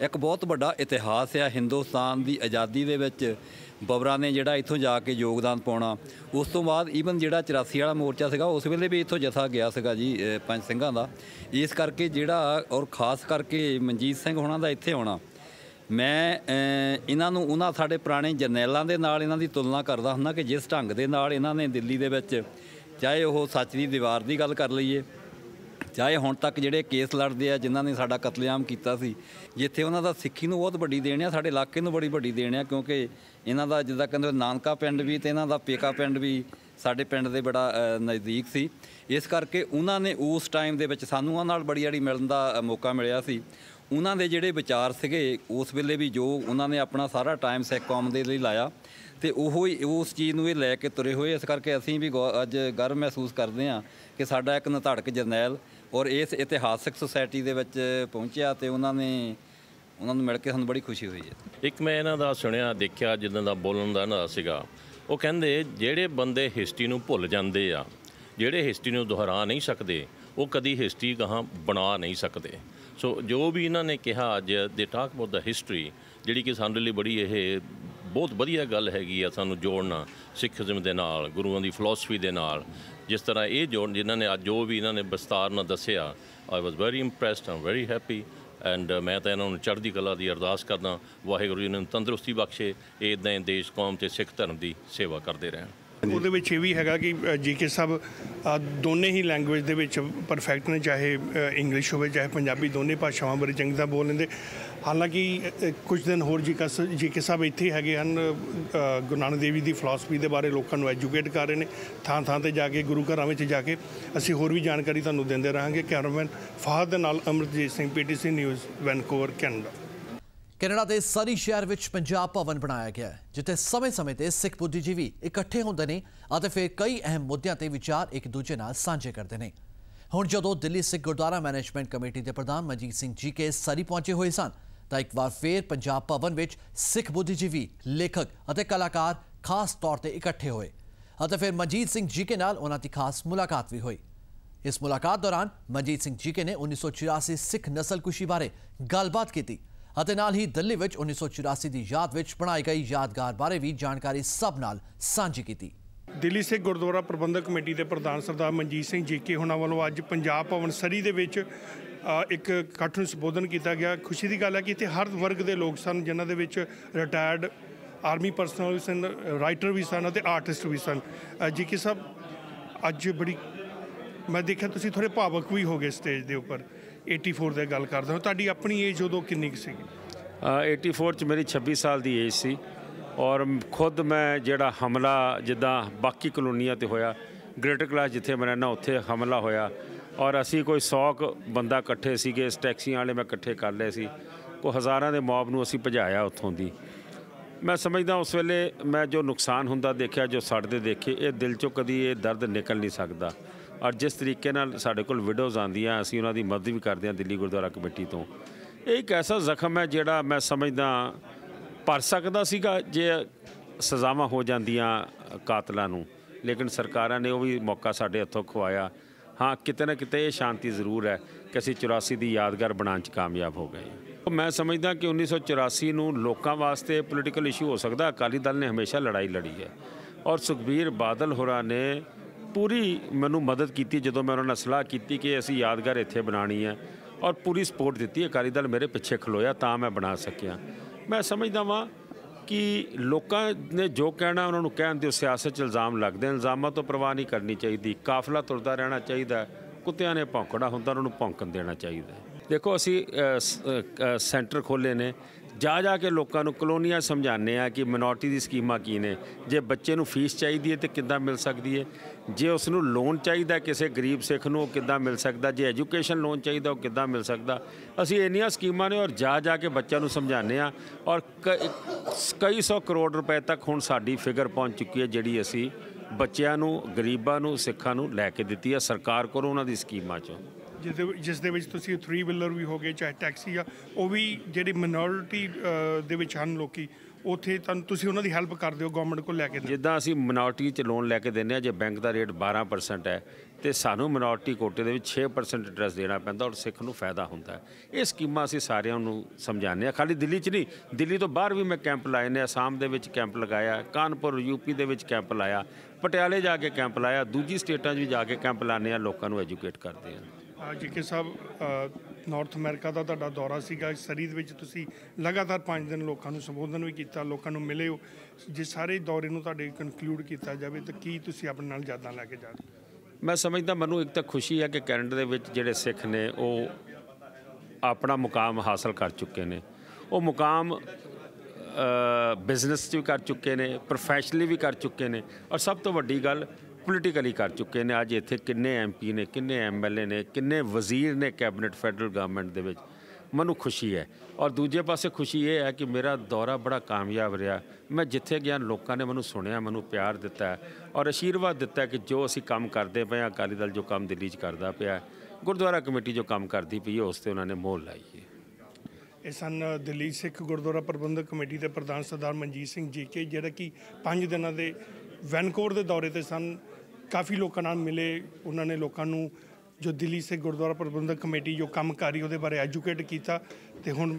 ਇੱਕ ਬਹੁਤ ਵੱਡਾ ਇਤਿਹਾਸ ਆ हिंदुस्तान ਦੀ ਆਜ਼ਾਦੀ ਦੇ ਵਿੱਚ ਬਬਰਾਂ ਨੇ ਜਿਹੜਾ ਇੱਥੋਂ ਜਾ ਕੇ ਯੋਗਦਾਨ ਪਾਉਣਾ। ਉਸ ਤੋਂ ਬਾਅਦ ਈਵਨ ਜਿਹੜਾ 84 ਵਾਲਾ ਮੋਰਚਾ ਸੀਗਾ ਉਸ ਵੇਲੇ ਵੀ ਇੱਥੋਂ ਜਥਾ ਗਿਆ ਸੀਗਾ ਜੀ ਪੰਜ ਸਿੰਘਾਂ ਦਾ। ਇਸ ਕਰਕੇ ਜਿਹੜਾ ਔਰ ਖਾਸ ਕਰਕੇ ਮਨਜੀਤ ਸਿੰਘ ਹੋਣਾ ਦਾ ਇੱਥੇ ਆਉਣਾ, ਮੈਂ ਇਹਨਾਂ ਨੂੰ ਉਹਨਾਂ ਸਾਡੇ ਪੁਰਾਣੇ ਜਰਨੈਲਾਂ ਦੇ ਨਾਲ ਇਹਨਾਂ ਦੀ ਤੁਲਨਾ ਕਰਦਾ ਹੁੰਦਾ ਕਿ ਜਿਸ ਢੰਗ ਦੇ ਨਾਲ ਇਹਨਾਂ ਨੇ ਦਿੱਲੀ ਦੇ ਵਿੱਚ, ਚਾਹੇ ਉਹ ਸੱਚ ਦੀ ਦੀਵਾਰ ਦੀ ਗੱਲ ਕਰ ਲਈਏ, ਚਾਹੇ ਹੁਣ ਤੱਕ ਜਿਹੜੇ ਕੇਸ ਲੜਦੇ ਆ ਜਿਨ੍ਹਾਂ ਨੇ ਸਾਡਾ ਕਤਲੇਆਮ ਕੀਤਾ ਸੀ, ਜਿੱਥੇ ਉਹਨਾਂ ਦਾ ਸਿੱਖੀ ਨੂੰ ਬਹੁਤ ਵੱਡੀ ਦੇਣ ਆ, ਸਾਡੇ ਇਲਾਕੇ ਨੂੰ ਬੜੀ ਵੱਡੀ ਦੇਣ ਆ, ਕਿਉਂਕਿ ਇਹਨਾਂ ਦਾ ਜਿੱਦਾਂ ਕਹਿੰਦੇ ਨਾਨਕਾ ਪਿੰਡ ਵੀ ਅਤੇ ਇਹਨਾਂ ਦਾ ਪੇਕਾ ਪਿੰਡ ਵੀ ਸਾਡੇ ਪਿੰਡ ਦੇ ਬੜਾ ਨਜ਼ਦੀਕ ਸੀ। ਇਸ ਕਰਕੇ ਉਹਨਾਂ ਨੇ ਉਸ ਟਾਈਮ ਦੇ ਵਿੱਚ ਸਾਨੂੰ ਉਹਨਾਂ ਨਾਲ ਬੜੀ ਜਿਹੜੀ ਮਿਲਣ ਦਾ ਮੌਕਾ ਮਿਲਿਆ ਸੀ। ਉਹਨਾਂ ਦੇ ਜਿਹੜੇ ਵਿਚਾਰ ਸੀਗੇ ਉਸ ਵੇਲੇ ਵੀ, ਜੋ ਉਹਨਾਂ ਨੇ ਆਪਣਾ ਸਾਰਾ ਟਾਈਮ ਸਿੱਖ ਕੌਮ ਦੇ ਲਈ ਲਾਇਆ ਅਤੇ ਉਹ ਹੀ ਉਸ ਚੀਜ਼ ਨੂੰ ਇਹ ਲੈ ਕੇ ਤੁਰੇ ਹੋਏ। ਇਸ ਕਰਕੇ ਅਸੀਂ ਵੀ ਅੱਜ ਗਰਵ ਮਹਿਸੂਸ ਕਰਦੇ ਹਾਂ ਕਿ ਸਾਡਾ ਇੱਕ ਨਿਧੜਕ ਜਰਨੈਲ ਔਰ ਇਸ ਇਤਿਹਾਸਕ ਸੁਸਾਇਟੀ ਦੇ ਵਿੱਚ ਪਹੁੰਚਿਆ ਅਤੇ ਉਹਨਾਂ ਨੂੰ ਮਿਲ ਕੇ ਸਾਨੂੰ ਬੜੀ ਖੁਸ਼ੀ ਹੋਈ ਹੈ। ਇੱਕ ਮੈਂ ਇਹਨਾਂ ਦਾ ਸੁਣਿਆ ਦੇਖਿਆ ਜਿੱਦਾਂ ਦਾ ਬੋਲਣ ਦਾ ਇਹਨਾਂ ਦਾ ਸੀਗਾ, ਉਹ ਕਹਿੰਦੇ ਜਿਹੜੇ ਬੰਦੇ ਹਿਸਟਰੀ ਨੂੰ ਭੁੱਲ ਜਾਂਦੇ ਆ, ਜਿਹੜੇ ਹਿਸਟਰੀ ਨੂੰ ਦੁਹਰਾ ਨਹੀਂ ਸਕਦੇ, ਉਹ ਕਦੀ ਹਿਸਟਰੀ ਗਾਹਾਂ ਬਣਾ ਨਹੀਂ ਸਕਦੇ। ਸੋ ਜੋ ਵੀ ਇਹਨਾਂ ਨੇ ਕਿਹਾ ਅੱਜ ਦੇ ਟਾਕ ਅਬਾਊਟ ਦਾ ਹਿਸਟਰੀ, ਜਿਹੜੀ ਕਿ ਸਾਡੇ ਲਈ ਬੜੀ ਇਹ ਬਹੁਤ ਵਧੀਆ ਗੱਲ ਹੈਗੀ ਆ, ਸਾਨੂੰ ਜੋੜਨਾ ਸਿੱਖੀਜ਼ਮ ਦੇ ਨਾਲ, ਗੁਰੂਆਂ ਦੀ ਫਿਲਾਸਫੀ ਦੇ ਨਾਲ। ਜਿਸ ਤਰ੍ਹਾਂ ਇਹ ਜੋੜ ਜਿਨ੍ਹਾਂ ਨੇ ਅੱਜ ਜੋ ਵੀ ਇਹਨਾਂ ਨੇ ਵਿਸਤਾਰ ਨਾਲ ਦੱਸਿਆ, I was very impressed, am very happy and ਮੈਂ ਤਾਂ ਇਹਨਾਂ ਨੂੰ ਚੜ੍ਹਦੀ ਕਲਾ ਦੀ ਅਰਦਾਸ ਕਰਦਾ, ਵਾਹਿਗੁਰੂ ਜੀ ਨੂੰ ਤੰਦਰੁਸਤੀ ਬਖਸ਼ੇ, ਇੱਦਾਂ ਹੀ ਦੇਸ਼ ਕੌਮ ਅਤੇ ਸਿੱਖ ਧਰਮ ਦੀ ਸੇਵਾ ਕਰਦੇ ਰਹਿਣ। ਉਹਦੇ ਵਿੱਚ ਇਹ ਵੀ ਹੈਗਾ ਕਿ ਜੀਕੇ ਸਾਹਿਬ ਦੋਨੇ ਹੀ ਲੈਂਗੁਏਜ ਦੇ ਵਿੱਚ ਪਰਫੈਕਟ ਨੇ, ਚਾਹੇ ਇੰਗਲਿਸ਼ ਹੋਵੇ ਚਾਹੇ ਪੰਜਾਬੀ, ਦੋਨੇ ਭਾਸ਼ਾਵਾਂ ਬਾਰੇ ਚੰਗੀ ਤਰ੍ਹਾਂ ਬੋਲ ਲੈਂਦੇ। ਹਾਲਾਂਕਿ ਕੁਝ ਦਿਨ ਹੋਰ ਜੀਕੇ ਸਾਹਿਬ ਇੱਥੇ ਹੈਗੇ ਹਨ, ਗੁਰੂ ਨਾਨਕ ਦੇਵ ਜੀ ਦੀ ਫਿਲਾਸਫੀ ਦੇ ਬਾਰੇ ਲੋਕਾਂ ਨੂੰ ਐਜੂਕੇਟ ਕਰ ਰਹੇ ਨੇ, ਥਾਂ ਥਾਂ 'ਤੇ ਜਾ ਕੇ, ਗੁਰੂ ਘਰਾਂ ਵਿੱਚ ਜਾ ਕੇ। ਅਸੀਂ ਹੋਰ ਵੀ ਜਾਣਕਾਰੀ ਤੁਹਾਨੂੰ ਦਿੰਦੇ ਰਹਾਂਗੇ। ਕੈਮਰਾਮੈਨ ਫਾਹਦ ਦੇ ਨਾਲ Amarjeet Singh, PTC news, Vancouver, Canada. Canada ਦੇ ਸਰੀ ਸ਼ਹਿਰ ਵਿੱਚ ਪੰਜਾਬ ਭਵਨ ਬਣਾਇਆ ਗਿਆ ਹੈ, ਜਿੱਥੇ ਸਮੇਂ-ਸਮੇਂ ਤੇ ਸਿੱਖ ਬੁੱਧੀਜੀਵੀ ਇਕੱਠੇ ਹੁੰਦੇ ਨੇ ਅਤੇ ਫਿਰ ਕਈ ਅਹਿਮ ਮੁੱਦਿਆਂ ਤੇ ਵਿਚਾਰ ਇੱਕ ਦੂਜੇ ਨਾਲ ਸਾਂਝੇ ਕਰਦੇ ਨੇ। ਹੁਣ ਜਦੋਂ ਦਿੱਲੀ ਸਿੱਖ ਗੁਰਦੁਆਰਾ ਮੈਨੇਜਮੈਂਟ ਕਮੇਟੀ ਦੇ ਪ੍ਰਧਾਨ ਮਨਜੀਤ ਸਿੰਘ ਜੀਕੇ ਸਰੀ ਪਹੁੰਚੇ ਹੋਏ ਸਨ, ਤਾਂ ਇੱਕ ਵਾਰ ਫੇਰ ਪੰਜਾਬ ਭਵਨ ਵਿੱਚ ਸਿੱਖ ਬੁੱਧੀਜੀਵੀ, ਲੇਖਕ ਅਤੇ ਕਲਾਕਾਰ ਖਾਸ ਤੌਰ ਤੇ ਇਕੱਠੇ ਹੋਏ ਅਤੇ ਫਿਰ ਮਨਜੀਤ ਸਿੰਘ ਜੀਕੇ ਨਾਲ ਉਹਨਾਂ ਦੀ ਖਾਸ ਮੁਲਾਕਾਤ ਵੀ ਹੋਈ। ਇਸ ਮੁਲਾਕਾਤ ਦੌਰਾਨ ਮਨਜੀਤ ਸਿੰਘ ਜੀਕੇ ਨੇ 1984 ਸਿੱਖ ਨਸਲਕੁਸ਼ੀ ਬਾਰੇ ਗੱਲਬਾਤ ਕੀਤੀ ਅਤੇ ਨਾਲ ਹੀ ਦਿੱਲੀ ਵਿੱਚ 1984 ਦੀ ਯਾਦ ਵਿੱਚ ਬਣਾਈ ਗਈ ਯਾਦਗਾਰ ਬਾਰੇ ਵੀ ਜਾਣਕਾਰੀ ਸਭ ਨਾਲ ਸਾਂਝੀ ਕੀਤੀ। ਦਿੱਲੀ ਸਿੱਖ ਗੁਰਦੁਆਰਾ ਪ੍ਰਬੰਧਕ ਕਮੇਟੀ ਦੇ ਪ੍ਰਧਾਨ ਸਰਦਾਰ ਮਨਜੀਤ ਸਿੰਘ ਜੀਕੇ ਹੋਣਾ ਵੱਲੋਂ ਅੱਜ ਪੰਜਾਬ ਭਵਨ ਸਰੀ ਦੇ ਵਿੱਚ ਇੱਕ ਇਕੱਠ ਨੂੰ ਸੰਬੋਧਨ ਕੀਤਾ ਗਿਆ। ਖੁਸ਼ੀ ਦੀ ਗੱਲ ਹੈ ਕਿ ਇੱਥੇ ਹਰ ਵਰਗ ਦੇ ਲੋਕ ਸਨ, ਜਿਨ੍ਹਾਂ ਦੇ ਵਿੱਚ ਰਿਟਾਇਰਡ ਆਰਮੀ ਪਰਸਨਲ ਵੀ ਸਨ, ਰਾਈਟਰ ਵੀ ਸਨ ਅਤੇ ਆਰਟਿਸਟ ਵੀ ਸਨ। ਜੀਕੇ ਸਾਹਿਬ, ਅੱਜ ਬੜੀ ਮੈਂ ਦੇਖਿਆ ਤੁਸੀਂ ਥੋੜ੍ਹੇ ਭਾਵਕ ਵੀ ਹੋ ਗਏ ਸਟੇਜ ਦੇ ਉੱਪਰ। 84 ਦੀ ਗੱਲ ਕਰਦਾ ਹਾਂ, ਤੁਹਾਡੀ ਆਪਣੀ ਏਜ ਉਦੋਂ ਕਿੰਨੀ ਕੁ ਸੀਗੀ? 84 'ਚ ਮੇਰੀ 26 ਸਾਲ ਦੀ ਏਜ ਸੀ ਔਰ ਖੁਦ ਮੈਂ ਜਿਹੜਾ ਹਮਲਾ ਜਿੱਦਾਂ ਬਾਕੀ ਕਲੋਨੀਆਂ 'ਤੇ ਹੋਇਆ, ਗ੍ਰੇਟਰ ਕਲਾਸ ਜਿੱਥੇ ਮੈਂ ਰਹਿੰਦਾ ਉੱਥੇ ਹਮਲਾ ਹੋਇਆ ਔਰ ਅਸੀਂ ਕੋਈ 100 ਬੰਦਾ ਇਕੱਠੇ ਸੀਗੇ, ਟੈਕਸੀਆਂ ਵਾਲੇ ਮੈਂ ਇਕੱਠੇ ਕਰ ਲਏ ਸੀ, ਕੋਈ ਹਜ਼ਾਰਾਂ ਦੇ ਮੌਬ ਨੂੰ ਅਸੀਂ ਭਜਾਇਆ ਉੱਥੋਂ ਦੀ। ਮੈਂ ਸਮਝਦਾ ਉਸ ਵੇਲੇ ਮੈਂ ਜੋ ਨੁਕਸਾਨ ਹੁੰਦਾ ਦੇਖਿਆ, ਜੋ ਸੜਦੇ ਦੇਖੇ, ਇਹ ਦਿਲ 'ਚੋਂ ਕਦੀ ਇਹ ਦਰਦ ਨਿਕਲ ਨਹੀਂ ਸਕਦਾ। ਔਰ ਜਿਸ ਤਰੀਕੇ ਨਾਲ ਸਾਡੇ ਕੋਲ ਵਿਡੋਜ਼ ਆਉਂਦੀਆਂ, ਅਸੀਂ ਉਹਨਾਂ ਦੀ ਮਦਦ ਵੀ ਕਰਦੇ ਹਾਂ ਦਿੱਲੀ ਗੁਰਦੁਆਰਾ ਕਮੇਟੀ ਤੋਂ। ਇਹ ਇੱਕ ਐਸਾ ਜ਼ਖਮ ਹੈ ਜਿਹੜਾ ਮੈਂ ਸਮਝਦਾ ਭਰ ਸਕਦਾ ਸੀਗਾ ਜੇ ਸਜ਼ਾਵਾਂ ਹੋ ਜਾਂਦੀਆਂ ਕਾਤਲਾਂ ਨੂੰ, ਲੇਕਿਨ ਸਰਕਾਰਾਂ ਨੇ ਉਹ ਵੀ ਮੌਕਾ ਸਾਡੇ ਹੱਥੋਂ ਖਵਾਇਆ। ਹਾਂ, ਕਿਤੇ ਨਾ ਕਿਤੇ ਇਹ ਸ਼ਾਂਤੀ ਜ਼ਰੂਰ ਹੈ ਕਿ ਅਸੀਂ 84 ਦੀ ਯਾਦਗਾਰ ਬਣਾਉਣ 'ਚ ਕਾਮਯਾਬ ਹੋ ਗਏ। ਮੈਂ ਸਮਝਦਾ ਕਿ 1984 ਨੂੰ ਲੋਕਾਂ ਵਾਸਤੇ ਪੋਲੀਟੀਕਲ ਇਸ਼ੂ ਹੋ ਸਕਦਾ, ਅਕਾਲੀ ਦਲ ਨੇ ਹਮੇਸ਼ਾ ਲੜਾਈ ਲੜੀ ਹੈ ਔਰ ਸੁਖਬੀਰ ਬਾਦਲ ਹੋਰਾਂ ਨੇ ਪੂਰੀ ਮੈਨੂੰ ਮਦਦ ਕੀਤੀ ਜਦੋਂ ਮੈਂ ਉਹਨਾਂ ਨਾਲ ਸਲਾਹ ਕੀਤੀ ਕਿ ਅਸੀਂ ਯਾਦਗਾਰ ਇੱਥੇ ਬਣਾਉਣੀ ਹੈ ਔਰ ਪੂਰੀ ਸਪੋਰਟ ਦਿੱਤੀ। ਅਕਾਲੀ ਦਲ ਮੇਰੇ ਪਿੱਛੇ ਖਲੋਇਆ ਤਾਂ ਮੈਂ ਬਣਾ ਸਕਿਆ। ਮੈਂ ਸਮਝਦਾ ਵਾਂ ਕਿ ਲੋਕਾਂ ਨੇ ਜੋ ਕਹਿਣਾ ਉਹਨਾਂ ਨੂੰ ਕਹਿਣ ਦਿਓ। ਸਿਆਸਤ 'ਚ ਇਲਜ਼ਾਮ ਲੱਗਦੇ, ਇਲਜ਼ਾਮਾਂ ਤੋਂ ਪਰਵਾਹ ਨਹੀਂ ਕਰਨੀ ਚਾਹੀਦੀ। ਕਾਫਲਾ ਤੁਰਦਾ ਰਹਿਣਾ ਚਾਹੀਦਾ। ਕੁੱਤਿਆਂ ਨੇ ਭੌਂਕਣਾ ਹੁੰਦਾ, ਉਹਨਾਂ ਨੂੰ ਭੌਂਕਣ ਦੇਣਾ ਚਾਹੀਦਾ। ਦੇਖੋ, ਅਸੀਂ ਸੈਂਟਰ ਖੋਲ੍ਹੇ ਨੇ, ਜਾ ਕੇ ਲੋਕਾਂ ਨੂੰ ਕਲੋਨੀਆਂ ਸਮਝਾਉਂਦੇ ਆ ਕਿ ਮਿਨੋਰਟੀ ਦੀ ਸਕੀਮਾਂ ਕੀ ਨੇ। ਜੇ ਬੱਚੇ ਨੂੰ ਫੀਸ ਚਾਹੀਦੀ ਹੈ ਤਾਂ ਕਿੱਦਾਂ ਮਿਲ ਸਕਦੀ ਹੈ, ਜੇ ਉਸ ਨੂੰ ਲੋਨ ਚਾਹੀਦਾ ਕਿਸੇ ਗਰੀਬ ਸਿੱਖ ਨੂੰ ਉਹ ਕਿੱਦਾਂ ਮਿਲ ਸਕਦਾ, ਜੇ ਐਜੂਕੇਸ਼ਨ ਲੋਨ ਚਾਹੀਦਾ ਉਹ ਕਿੱਦਾਂ ਮਿਲ ਸਕਦਾ। ਅਸੀਂ ਇੰਨੀਆਂ ਸਕੀਮਾਂ ਨੇ ਔਰ ਜਾ ਕੇ ਬੱਚਿਆਂ ਨੂੰ ਸਮਝਾਉਂਦੇ ਆ ਔਰ ਕਈ 100 ਕਰੋੜ ਰੁਪਏ ਤੱਕ ਹੁਣ ਸਾਡੀ ਫਿਗਰ ਪਹੁੰਚ ਚੁੱਕੀ ਹੈ ਜਿਹੜੀ ਅਸੀਂ ਬੱਚਿਆਂ ਨੂੰ, ਗਰੀਬਾਂ ਨੂੰ, ਸਿੱਖਾਂ ਨੂੰ ਲੈ ਕੇ ਦਿੱਤੀ ਹੈ ਸਰਕਾਰ ਕੋਲੋਂ ਉਹਨਾਂ ਦੀ ਸਕੀਮਾਂ 'ਚੋਂ। ਜਿਸ ਦੇ ਵਿੱਚ ਤੁਸੀਂ 3 ਵੀਲਰ ਵੀ ਹੋ ਗਏ ਚਾਹੇ ਟੈਕਸੀ ਆ ਉਹ ਵੀ ਜਿਹੜੀ ਮਿਨੋਰਿਟੀ ਦੇ ਵਿੱਚ ਹਨ ਲੋਕੀ ਉੱਥੇ ਤੁਸੀਂ ਉਹਨਾਂ ਦੀ ਹੈਲਪ ਕਰਦੇ ਹੋ ਗਵਰਨਮੈਂਟ ਕੋਲ ਲੈ ਕੇ ਜਿੱਦਾਂ ਅਸੀਂ ਮਿਨੋਰਿਟੀ 'ਚ ਲੋਨ ਲੈ ਕੇ ਦਿੰਦੇ ਹਾਂ ਜੇ ਬੈਂਕ ਦਾ ਰੇਟ 12% ਹੈ ਤੇ ਸਾਨੂੰ ਮਿਨੋਰਿਟੀ ਕੋਟੇ ਦੇ ਵਿੱਚ 6% ਇੰਟਰਸਟ ਦੇਣਾ ਪੈਂਦਾ ਔਰ ਸਿੱਖ ਨੂੰ ਫਾਇਦਾ ਹੁੰਦਾ ਹੈ। ਇਹ ਸਕੀਮਾਂ ਅਸੀਂ ਸਾਰਿਆਂ ਨੂੰ ਸਮਝਾਉਂਦੇ ਹਾਂ, ਖਾਲੀ ਦਿੱਲੀ 'ਚ ਨਹੀਂ, ਦਿੱਲੀ ਤੋਂ ਬਾਹਰ ਵੀ ਮੈਂ ਕੈਂਪ ਲਾਏ ਨੇ, ਅਸਾਮ ਦੇ ਵਿੱਚ ਕੈਂਪ ਲਗਾਇਆ, ਕਾਨਪੁਰ ਯੂਪੀ ਦੇ ਵਿੱਚ ਕੈਂਪ ਲਾਇਆ, ਪਟਿਆਲੇ ਜਾ ਕੇ ਕੈਂਪ ਲਾਇਆ, ਦੂਜੀ ਸਟੇਟਾਂ 'ਚ ਵੀ ਜਾ ਕੇ ਕੈਂਪ ਲਾਉਂਦੇ ਹਾਂ, ਲੋਕਾਂ ਨੂੰ ਐਜੂਕੇਟ ਕਰਦੇ ਹਾਂ। ਜੀਕੇ ਸਾਹਿਬ ਨਾਰਥ ਅਮਰੀਕਾ ਦਾ ਤੁਹਾਡਾ ਦੌਰਾ ਸੀਗਾ, ਸਰੀ ਦੇ ਵਿੱਚ ਤੁਸੀਂ ਲਗਾਤਾਰ 5 ਦਿਨ ਲੋਕਾਂ ਨੂੰ ਸੰਬੋਧਨ ਵੀ ਕੀਤਾ, ਲੋਕਾਂ ਨੂੰ ਮਿਲੇ ਹੋ। ਜੇ ਸਾਰੇ ਦੌਰੇ ਨੂੰ ਤੁਹਾਡੇ ਕਨਕਲੂਡ ਕੀਤਾ ਜਾਵੇ ਤਾਂ ਕੀ ਤੁਸੀਂ ਆਪਣੇ ਨਾਲ ਯਾਦਾਂ ਲੈ ਕੇ ਜਾ ਰਹੇ? ਮੈਂ ਸਮਝਦਾ ਮੈਨੂੰ ਇੱਕ ਤਾਂ ਖੁਸ਼ੀ ਹੈ ਕਿ ਕੈਨੇਡਾ ਦੇ ਵਿੱਚ ਜਿਹੜੇ ਸਿੱਖ ਨੇ ਉਹ ਆਪਣਾ ਮੁਕਾਮ ਹਾਸਲ ਕਰ ਚੁੱਕੇ ਨੇ। ਉਹ ਮੁਕਾਮ ਬਿਜ਼ਨਸ 'ਚ ਵੀ ਕਰ ਚੁੱਕੇ ਨੇ, ਪ੍ਰੋਫੈਸ਼ਨਲੀ ਵੀ ਕਰ ਚੁੱਕੇ ਨੇ ਔਰ ਸਭ ਤੋਂ ਵੱਡੀ ਗੱਲ ਪੋਲੀਟੀਕਲੀ ਕਰ ਚੁੱਕੇ ਨੇ। ਅੱਜ ਇੱਥੇ ਕਿੰਨੇ MP ਨੇ, ਕਿੰਨੇ MLA ਨੇ, ਕਿੰਨੇ ਵਜ਼ੀਰ ਨੇ ਕੈਬਨਿਟ ਫੈਡਰਲ ਗਵਰਨਮੈਂਟ ਦੇ ਵਿੱਚ। ਮੈਨੂੰ ਖੁਸ਼ੀ ਹੈ ਔਰ ਦੂਜੇ ਪਾਸੇ ਖੁਸ਼ੀ ਇਹ ਹੈ ਕਿ ਮੇਰਾ ਦੌਰਾ ਬੜਾ ਕਾਮਯਾਬ ਰਿਹਾ। ਮੈਂ ਜਿੱਥੇ ਗਿਆ ਲੋਕਾਂ ਨੇ ਮੈਨੂੰ ਸੁਣਿਆ, ਮੈਨੂੰ ਪਿਆਰ ਦਿੱਤਾ ਹੈ ਔਰ ਅਸ਼ੀਰਵਾਦ ਦਿੱਤਾ ਕਿ ਜੋ ਅਸੀਂ ਕੰਮ ਕਰਦੇ ਪਏ ਹਾਂ, ਅਕਾਲੀ ਦਲ ਜੋ ਕੰਮ ਦਿੱਲੀ 'ਚ ਕਰਦਾ ਪਿਆ, ਗੁਰਦੁਆਰਾ ਕਮੇਟੀ ਜੋ ਕੰਮ ਕਰਦੀ ਪਈ ਹੈ ਉਸ 'ਤੇ ਉਹਨਾਂ ਨੇ ਮੋਹਰ ਲਾਈ ਹੈ। ਇਹ ਸਨ ਦਿੱਲੀ ਸਿੱਖ ਗੁਰਦੁਆਰਾ ਪ੍ਰਬੰਧਕ ਕਮੇਟੀ ਦੇ ਪ੍ਰਧਾਨ ਸਰਦਾਰ ਮਨਜੀਤ ਸਿੰਘ ਜੀਕੇ, ਜਿਹੜਾ ਕਿ 5 ਦਿਨਾਂ ਦੇ ਵੈਨਕੂਵਰ ਦੇ ਦੌਰੇ 'ਤੇ ਸਨ। ਕਾਫੀ ਲੋਕਾਂ ਨਾਲ ਮਿਲੇ, ਉਹਨਾਂ ਨੇ ਲੋਕਾਂ ਨੂੰ ਜੋ ਦਿੱਲੀ ਸਿੱਖ ਗੁਰਦੁਆਰਾ ਪ੍ਰਬੰਧਕ ਕਮੇਟੀ ਜੋ ਕੰਮ ਕਰ ਰਹੀ ਉਹਦੇ ਬਾਰੇ ਐਜੂਕੇਟ ਕੀਤਾ ਤੇ ਹੁਣ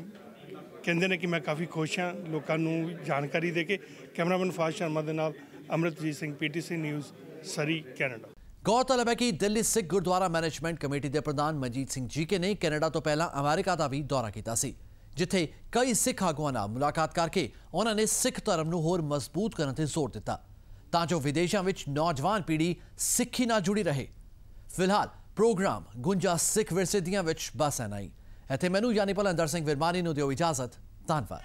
ਕਹਿੰਦੇ ਨੇ ਕਿ ਮੈਂ ਕਾਫੀ ਖੁਸ਼ ਹਾਂ ਲੋਕਾਂ ਨੂੰ ਜਾਣਕਾਰੀ ਦੇ ਕੇ। ਕੈਮਰਾਮੈਨ ਫਾਜ਼ ਸ਼ਰਮਾ ਦੇ ਨਾਲ ਅਮਰਿਤਜੀਤ ਸਿੰਘ, PTC ਨਿਊਜ਼, ਸਰੀ, ਕੈਨੇਡਾ। गौरतलब है कि दिल्ली सिख गुरुद्वारा मैनेजमेंट कमेटी के प्रधान मनजीत सिंह जीके ने कैनेडा तो पहला अमेरिका का भी दौरा किया सी, जिथे कई सिख आगुआं नाल मुलाकात करके उन्होंने सिख धर्म नूं होर मजबूत करने ते जोर दिता तां जो विदेशों में नौजवान पीढ़ी सिक्खी नाल जुड़ी रहे। फिलहाल प्रोग्राम गुंजा सिख विरसे दियां विच बस है नहीं। इत्थे मैनू यानी भलंदर सिंह विरमानी नूं दिओ इजाजत। धन्नवाद।